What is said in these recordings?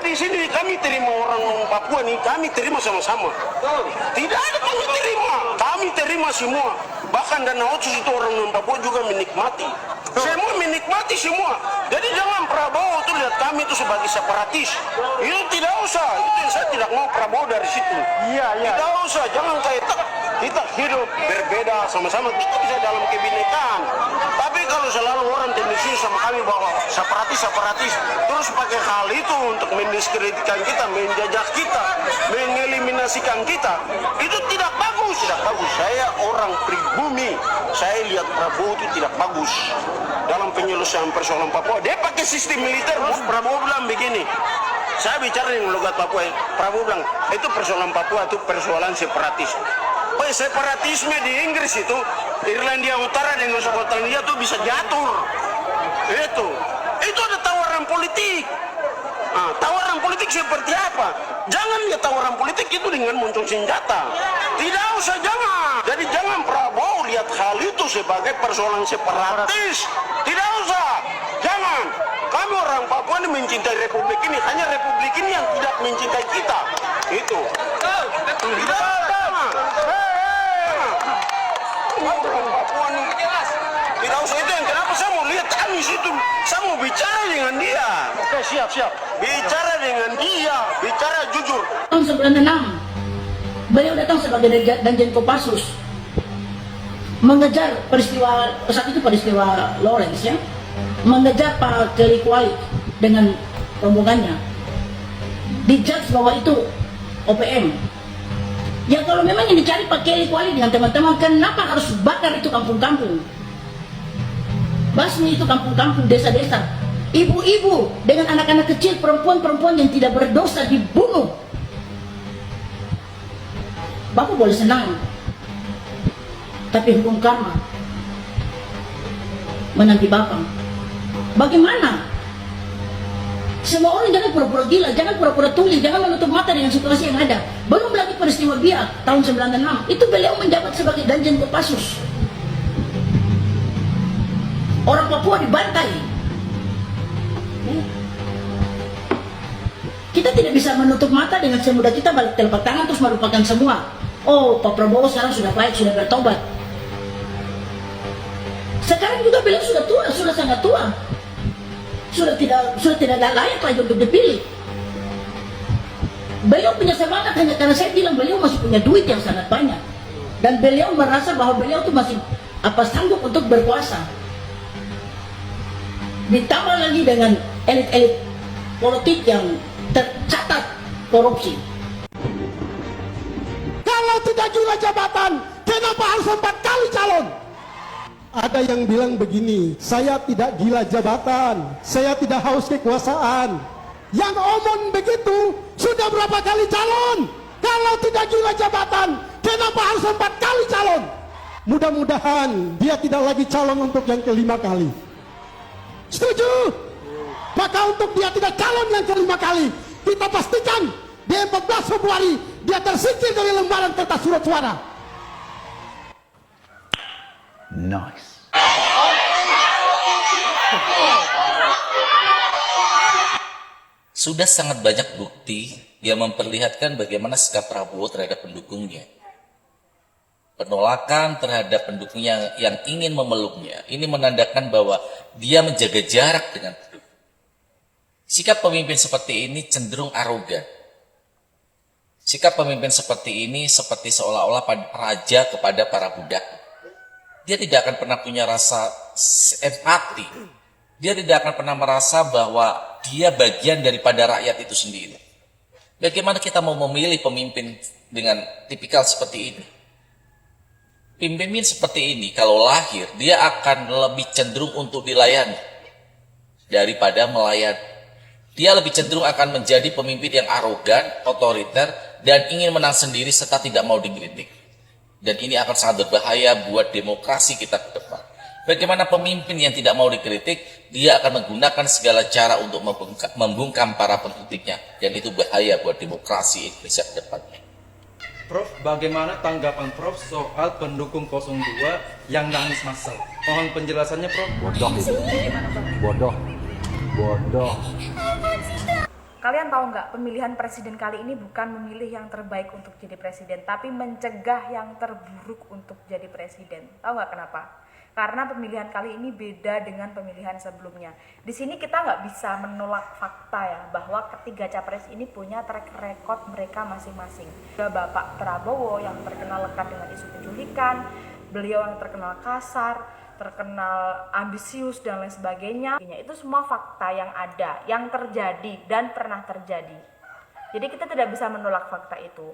di sini kami terima orang Papua nih, kami terima sama-sama. Tidak ada kami terima semua. Bahkan Dana Otsus itu orang non Papua juga menikmati. Semua menikmati semua. Jadi jangan Prabowo itu lihat kami itu sebagai separatis. Itu tidak usah. Itu yang saya tidak mau Prabowo dari situ. Tidak usah. Jangan kayak kita hidup berbeda sama-sama. Kita bisa dalam kebinekaan. Tapi kalau selalu orang tendensi sama kami bahwa separatis, terus pakai hal itu untuk mendiskreditkan kita, menjajah kita, mengeliminasikan kita, itu tidak bagus. Saya orang pribumi, saya lihat Prabowo itu tidak bagus dalam penyelesaian persoalan Papua. Dia pakai sistem militer, Prabowo bilang begini. Saya bicara dengan logat Papua, Prabowo bilang itu persoalan Papua itu persoalan separatis. Separatisme di Inggris itu, Irlandia Utara dengan Skotlandia itu bisa diatur. Itu ada tawaran politik. Tawaran politik seperti apa? Jangan lihat tawaran politik itu dengan muncul senjata. Tidak usah, jangan. Jadi jangan Prabowo lihat hal itu sebagai persoalan separatis. Tidak usah, jangan. Kami orang Papua ini mencintai republik ini, hanya republik ini yang tidak mencintai kita. Itu. Tidak ada. Orang Papua ini tidak usah itu yang kenapa saya mau lihat Anies itu, saya mau bicara dengan dia. Oke, siap. Bicara dengan dia, bicara jujur. Tahun 96, beliau datang sebagai Danjen Kopassus mengejar peristiwa, saat itu peristiwa Lawrence ya, mengejar Pak Kelly Kuali dengan rombongannya. Dijudge bahwa itu OPM. Ya kalau memang yang dicari Pak Kelly Kuali dengan teman-teman, kenapa harus bakar itu kampung-kampung? Basmi itu kampung-kampung, desa-desa. Ibu-ibu dengan anak-anak kecil, perempuan-perempuan yang tidak berdosa dibunuh. Bapak boleh senang, tapi hukum karma menanti Bapak. Bagaimana? Semua orang jangan pura-pura gila, jangan pura-pura tuli, jangan menutup mata dengan situasi yang ada. Belum lagi peristiwa Biak tahun 96, itu beliau menjabat sebagai Danjen Kopassus. Orang Papua dibantai. Kita tidak bisa menutup mata dengan semudah kita balik telapak tangan terus melupakan semua. Oh, Pak Prabowo sekarang sudah baik, sudah bertobat. Sekarang juga beliau sudah tua, sudah sangat tua. Sudah tidak layak lagi untuk dipilih. Beliau punya semangat hanya karena saya bilang beliau masih punya duit yang sangat banyak. Dan beliau merasa bahwa beliau itu masih sanggup untuk berkuasa. Ditambah lagi dengan elit-elit politik yang tercatat korupsi. Kalau tidak gila jabatan, kenapa harus 4 kali calon? Ada yang bilang begini, saya tidak gila jabatan, saya tidak haus kekuasaan. Yang omong begitu, sudah berapa kali calon? Kalau tidak gila jabatan, kenapa harus 4 kali calon? Mudah-mudahan dia tidak lagi calon untuk yang kelima kali. Setuju? Maka untuk dia tidak calon yang kelima kali, kita pastikan di 14 Februari dia tersingkir dari lembaran kertas surat suara. Nice. Sudah sangat banyak bukti yang memperlihatkan bagaimana sikap Prabowo terhadap pendukungnya. Penolakan terhadap pendukungnya yang ingin memeluknya, ini menandakan bahwa dia menjaga jarak dengan pendukung. Sikap pemimpin seperti ini cenderung arogan. Sikap pemimpin seperti ini seperti seolah-olah raja kepada para budak. Dia tidak akan pernah punya rasa empati. Dia tidak akan pernah merasa bahwa dia bagian daripada rakyat itu sendiri. Bagaimana kita mau memilih pemimpin dengan tipikal seperti ini? Pemimpin seperti ini kalau lahir, dia akan lebih cenderung untuk dilayani daripada melayani. Dia lebih cenderung akan menjadi pemimpin yang arogan, otoriter, dan ingin menang sendiri serta tidak mau dikritik. Dan ini akan sangat berbahaya buat demokrasi kita ke depan. Bagaimana pemimpin yang tidak mau dikritik, dia akan menggunakan segala cara untuk membungkam para pengkritiknya. Dan itu bahaya buat demokrasi Indonesia ke depan. Prof, bagaimana tanggapan Prof soal pendukung 02 yang nangis massal? Mohon penjelasannya, Prof. Bodoh itu. Bodoh. Kalian tahu nggak, pemilihan presiden kali ini bukan memilih yang terbaik untuk jadi presiden, tapi mencegah yang terburuk untuk jadi presiden. Tahu nggak kenapa? Karena pemilihan kali ini beda dengan pemilihan sebelumnya. Di sini kita nggak bisa menolak fakta ya, bahwa ketiga capres ini punya track record mereka masing-masing. Ada Bapak Prabowo yang terkenal lekat dengan isu penculikan, beliau yang terkenal kasar, terkenal ambisius dan lain sebagainya. Itu semua fakta yang ada, yang terjadi dan pernah terjadi. Jadi kita tidak bisa menolak fakta itu.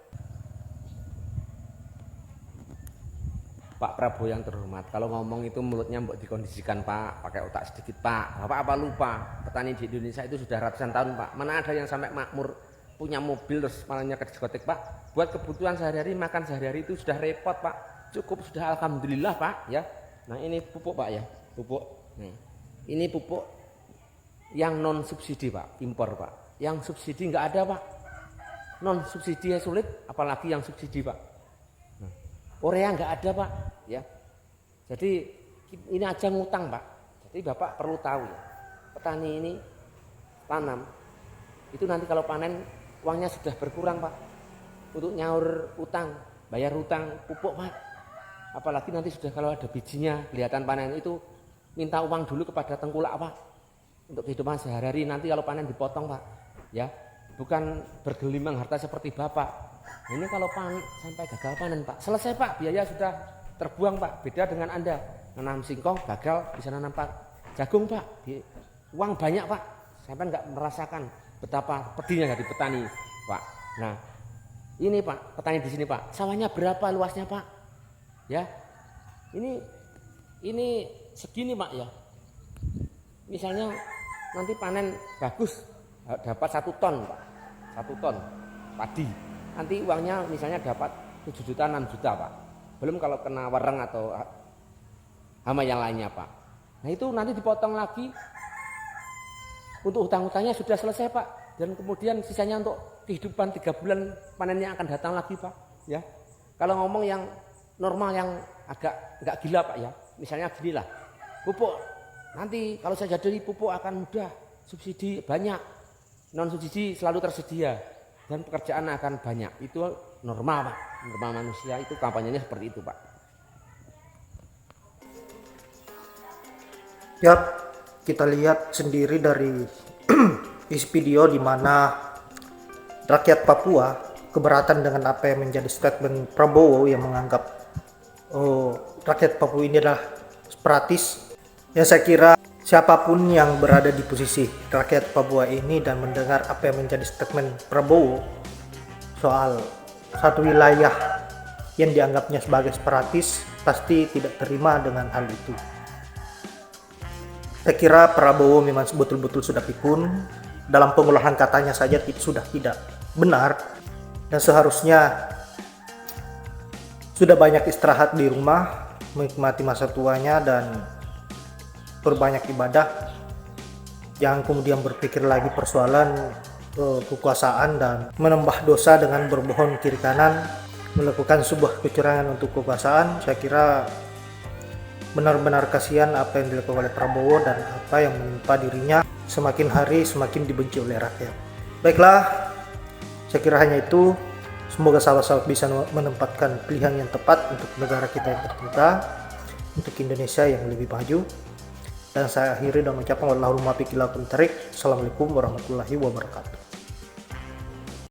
Pak Prabowo yang terhormat, kalau ngomong itu mulutnya mbok dikondisikan Pak, pakai otak sedikit Pak. Bapak apa lupa, petani di Indonesia itu sudah ratusan tahun Pak. Mana ada yang sampai makmur punya mobil terus malahnya ke diskotek Pak. Buat kebutuhan sehari-hari, makan sehari-hari itu sudah repot Pak. Cukup sudah alhamdulillah Pak ya. Nah ini pupuk Pak ya, pupuk. Nih, ini pupuk yang non subsidi Pak, impor Pak. Yang subsidi nggak ada Pak. Non subsidi sulit, apalagi yang subsidi Pak. Nah, urea nggak ada Pak, ya. Jadi ini aja ngutang Pak. Jadi Bapak perlu tahu ya, petani ini tanam itu nanti kalau panen uangnya sudah berkurang Pak. Untuk nyaur utang, bayar hutang pupuk Pak. Apalagi nanti sudah kalau ada bijinya kelihatan panen itu minta uang dulu kepada tengkulak Pak untuk kehidupan sehari-hari. Nanti kalau panen dipotong Pak ya, bukan bergelimang harta seperti Bapak. Ini kalau sampai gagal panen Pak, selesai Pak, biaya sudah terbuang Pak. Beda dengan Anda nanam singkong gagal bisa nanam Pak jagung Pak, uang banyak Pak, sampai nggak merasakan betapa pedihnya jadi petani Pak. Nah ini Pak, petani di sini Pak, sawahnya berapa luasnya Pak? Ya, ini segini Pak ya. Misalnya nanti panen bagus dapat 1 ton Pak, 1 ton padi. Nanti uangnya misalnya dapat 7 juta 6 juta Pak. Belum kalau kena wereng atau hama yang lainnya Pak. Nah itu nanti dipotong lagi. Untuk hutang-hutangnya sudah selesai Pak. Dan kemudian sisanya untuk kehidupan 3 bulan panennya akan datang lagi Pak. Ya, kalau ngomong yang normal yang agak nggak gila Pak ya, misalnya gini lah, pupuk nanti kalau saya jadi pupuk akan mudah, subsidi banyak, non subsidi selalu tersedia dan pekerjaan akan banyak. Itu normal Pak, normal manusia itu kampanyenya seperti itu Pak. Ya, kita lihat sendiri dari isi video di mana rakyat Papua keberatan dengan apa yang menjadi statement Prabowo yang menganggap rakyat Papua ini adalah separatis. Yang saya kira siapapun yang berada di posisi rakyat Papua ini dan mendengar apa yang menjadi statement Prabowo soal satu wilayah yang dianggapnya sebagai separatis pasti tidak terima dengan hal itu. Saya kira Prabowo memang betul-betul sudah pikun dalam pengolahan katanya saja sudah tidak benar, dan seharusnya sudah banyak istirahat di rumah, menikmati masa tuanya dan berbanyak ibadah. Jangan kemudian berpikir lagi persoalan kekuasaan dan menambah dosa dengan berbohong kiri kanan, melakukan sebuah kecurangan untuk kekuasaan. Saya kira benar-benar kasihan apa yang dilakukan oleh Prabowo dan apa yang menimpa dirinya. Semakin hari semakin dibenci oleh rakyat. Baiklah, saya kira hanya itu. Semoga sahabat-sahabat bisa menempatkan pilihan yang tepat untuk negara kita yang tercinta, untuk Indonesia yang lebih maju. Dan saya akhiri dengan ucapan Assalamualaikum warahmatullahi wabarakatuh.